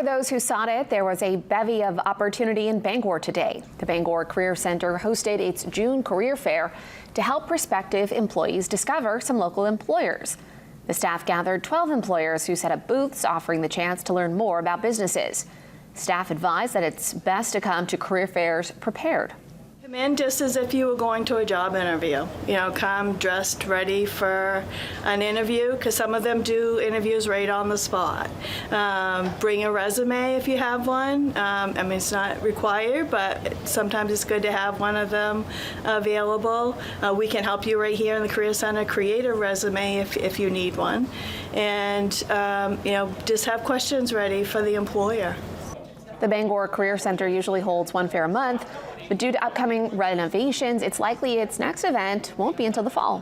For those who sought it, there was a bevy of opportunity in Bangor today. The Bangor Career Center hosted its June career fair to help prospective employees discover some local employers. The staff gathered 12 employers who set up booths, offering the chance to learn more about businesses. Staff advised that it's best to come to career fairs prepared. Come in just as if you were going to a job interview. Come dressed ready for an interview, because some of them do interviews right on the spot. Bring a resume if you have one. It's not required, but sometimes it's good to have one of them available. We can help you right here in the Career Center create a resume if you need one. And just have questions ready for the employer. The Bangor Career Center usually holds one fair a month, but due to upcoming renovations, it's likely its next event won't be until the fall.